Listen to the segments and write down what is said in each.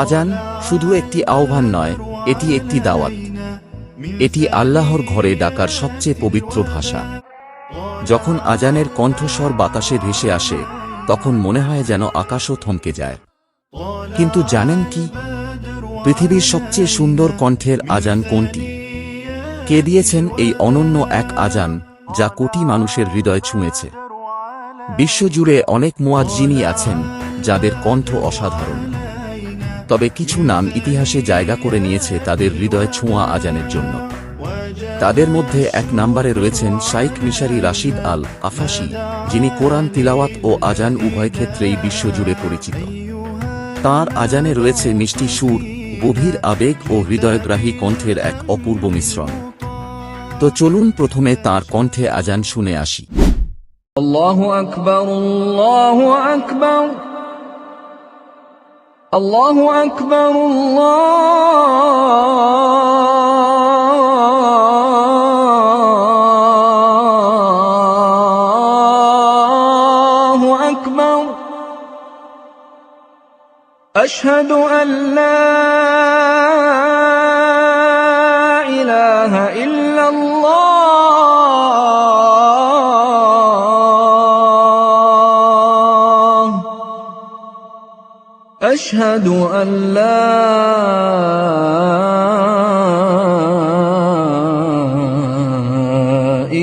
আজান শুধু একটি আহ্বান নয়, এটি একটি দাওয়াত। এটি আল্লাহর ঘরে ডাকার সবচেয়ে পবিত্র ভাষা। যখন আজানের কণ্ঠস্বর বাতাসে ভেসে আসে, তখন মনে হয় যেন আকাশও থমকে যায়। কিন্তু জানেন কি, পৃথিবীর সবচেয়ে সুন্দর কণ্ঠের আজান কোনটি? কে দিয়েছেন এই অনন্য এক আজান, যা কোটি মানুষের হৃদয় ছুঁয়েছে? বিশ্বজুড়ে অনেক মুয়াজ্জিনই আছেন, যাদের কণ্ঠ অসাধারণ। তবে কিছু নাম ইতিহাসে জায়গা করে নিয়েছে তাদের হৃদয় ছোঁয়া আজানের জন্য। তাদের মধ্যে এক নম্বরে রয়েছেন শাইখ মিশারি রাশিদ আল আফাসি, যিনি কোরআন তিলাওয়াত ও আজান উভয় ক্ষেত্রেই বিশ্বজুড়ে পরিচিত। তাঁর আজানে রয়েছে মিষ্টি সুর, গভীর আবেগ ও হৃদয়গ্রাহী কণ্ঠের এক অপূর্ব মিশ্রণ। তো চলুন প্রথমে তাঁর কণ্ঠে আজান শুনে আসি। আল্লাহু আকবার, আল্লাহু আকবার, আল্লাহু আকবার, আল্লাহু আকবার। আশহাদু আল লা ইলাহা ইল্লাল্লাহ, আশহাদু আল লা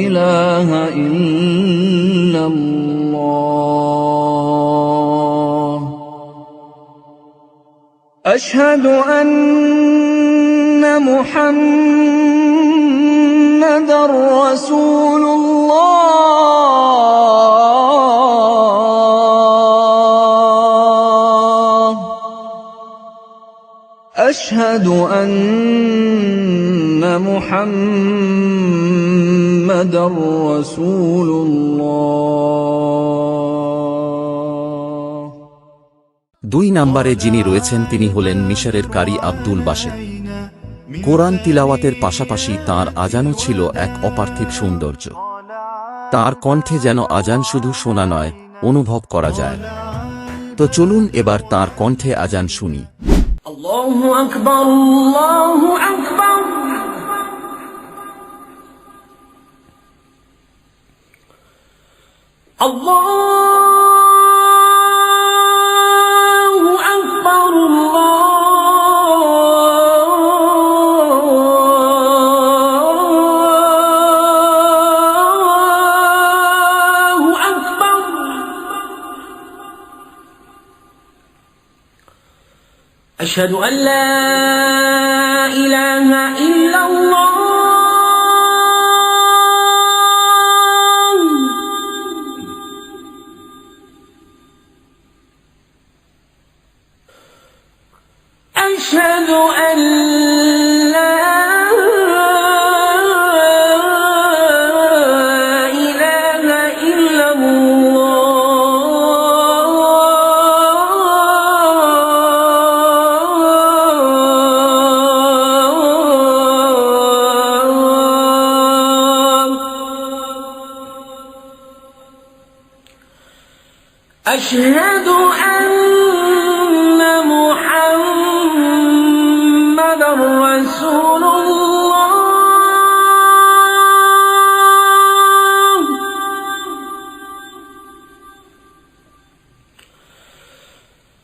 ইলাহা ইল্লাল্লাহ, আশহাদু আন্না মুহাম্মাদার রাসূলুল্লাহ, আশহাদু আন্না মুহাম্মাদার রাসূলুল্লাহ। দুই নম্বরে যিনি রয়েছেন তিনি হলেন মিশরের কারি আব্দুল বাসেত। কোরআন তিলাওয়াতের পাশাপাশি তাঁর আজানও ছিল এক অপার্থিব সৌন্দর্য। তাঁর কণ্ঠে যেন আজান শুধু শোনা নয়, অনুভব করা যায়। তো চলুন এবার তাঁর কণ্ঠে আজান শুনি। আল্লাহু আকবার, আল্লাহু আকবার, আল্লাহু আকবার, আল্লাহু আকবার। আশহাদু আল লা ইলাহা ইল্লাল্লাহ, আশহাদু আল লা ইলাহা ইল্লাল্লাহ, আশহাদু আন্না মুহাম্মাদার রাসূলুল্লাহ,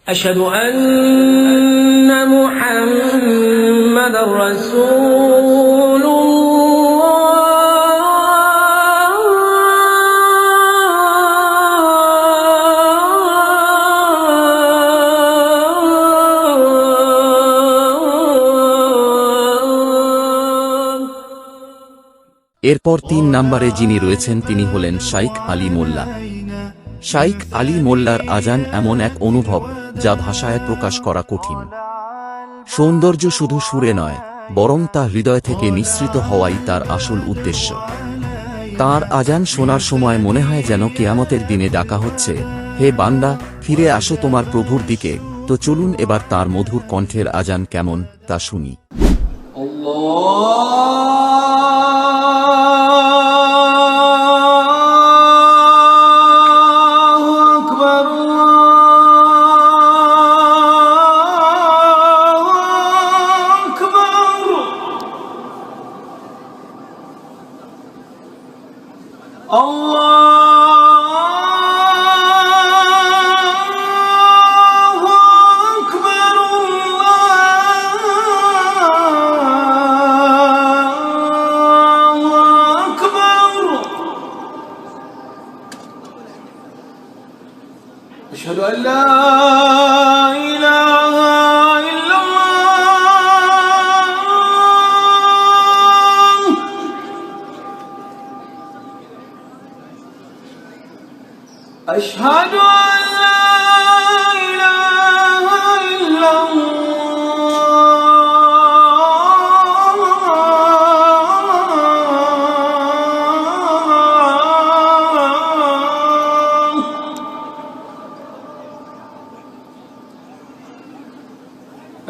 আশহাদু আন্না মুহাম্মাদার রাসূলুল্লাহ, এরপর তিন নম্বরে যিনি রয়েছেন তিনি হলেন শাইখ আলী মোল্লা। শাইখ আলী মোল্লার আজান এমন এক অনুভব, যা ভাষায় প্রকাশ করা কঠিন। সৌন্দর্য শুধু সুরে নয়, বরং তা হৃদয় থেকে নিঃসৃত হওয়াই তার আসল উদ্দেশ্য। তার আজান শোনার সময় মনে হয় যেন কিয়ামতের দিনে ডাকা হচ্ছে, হে বান্দা, ফিরে আসো তোমার প্রভুর দিকে। তো চলুন এবার তার মধুর কণ্ঠের আজান কেমন তা শুনি। الله أكبر الله أكبر أشهد أن لا إله إلا الله أشهد أن لا إله إلا الله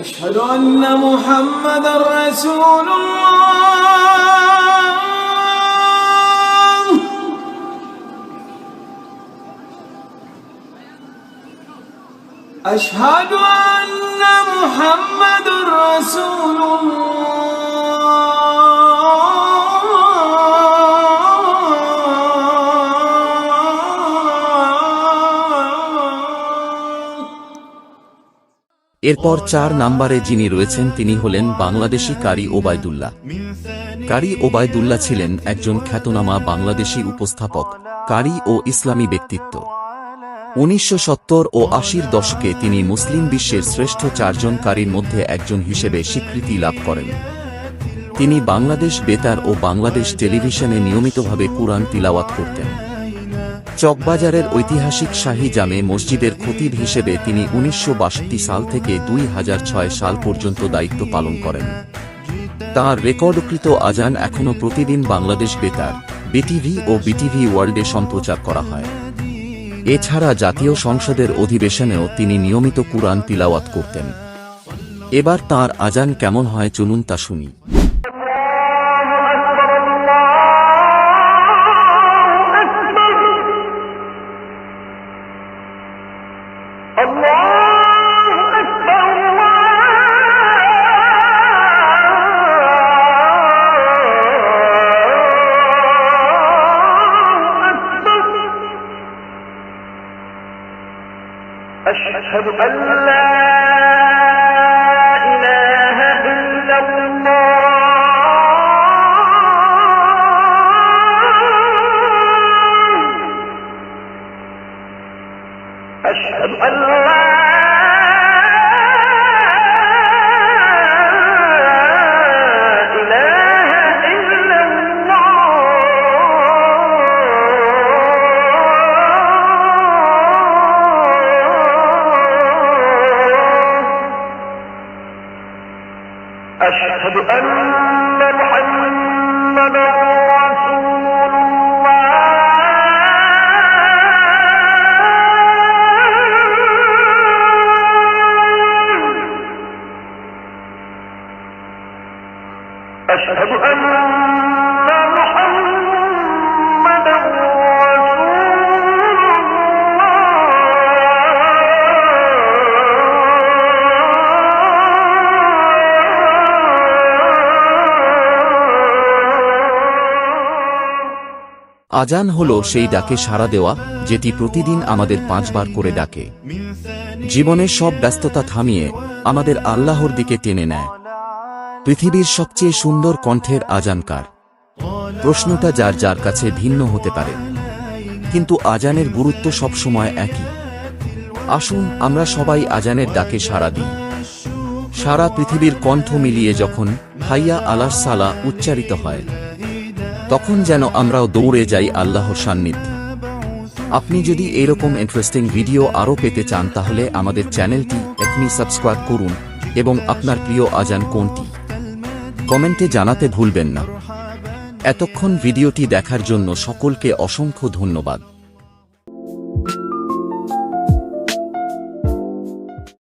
أشهد أن محمدا رسول الله أشهد أن محمد رسول الله এরপর 4 নম্বরে যিনি রয়েছেন তিনি হলেন বাংলাদেশি কারি ওবায়দুল্লাহ। কারি ওবায়দুল্লাহ ছিলেন একজন খ্যাতনামা বাংলাদেশি উপস্থাপক, কারি ও ইসলামী ব্যক্তিত্ব। 1970 ও 80-র দশকে তিনি মুসলিম বিশ্বের শ্রেষ্ঠ 4 জন কারির মধ্যে একজন হিসেবে স্বীকৃতি লাভ করেন। তিনি বাংলাদেশ বেতার ও বাংলাদেশ টেলিভিশনে নিয়মিতভাবে কুরআন তিলাওয়াত করতেন। চকবাজারের ঐতিহাসিক শাহী জামে মসজিদের খতিব হিসেবে তিনি 1962 সাল থেকে 2006 সাল পর্যন্ত দায়িত্ব পালন করেন। তাঁর রেকর্ডকৃত আজান এখনও প্রতিদিন বাংলাদেশ বেতার, বিটিভি ও বিটিভি ওয়ার্ল্ডে সম্প্রচার করা হয়। এছাড়া জাতীয় সংসদের অধিবেশনেও তিনি নিয়মিত কুরআন তিলাওয়াত করতেন। এবার তাঁর আজান কেমন হয় চলুন তা শুনি। أشهد أن لا إله إلا الله أشهد أن لا إله إلا الله أشهد أن محمدا رسول الله أشهد أن محمدا আজান হলো সেই ডাকে সাড়া দেওয়া যেটি প্রতিদিন আমাদের 5 বার করে ডাকে। জীবনের সব ব্যস্ততা থামিয়ে আমাদের আল্লাহর দিকে টেনে নেয়। পৃথিবীর সবচেয়ে সুন্দর কণ্ঠের আজান কার? প্রশ্নটা যার যার কাছে ভিন্ন হতে পারে, কিন্তু আজানের গুরুত্ব সবসময় একই। আসুন আমরা সবাই আজানের ডাকে সাড়া দিই। সারা পৃথিবীর কণ্ঠ মিলিয়ে যখন হাইয়া আলাস সালা উচ্চারিত হয়, তখন যেন আমরাও দৌড়ে যাই আল্লাহর সান্নিধ্যে। আপনি যদি এরকম ইন্টারেস্টিং ভিডিও আরও পেতে চান তাহলে আমাদের চ্যানেলটি এখনই সাবস্ক্রাইব করুন এবং আপনার প্রিয় আজান কোনটি কমেন্টে জানাতে ভুলবেন না। এতক্ষণ ভিডিওটি দেখার জন্য সকলকে অসংখ্য ধন্যবাদ।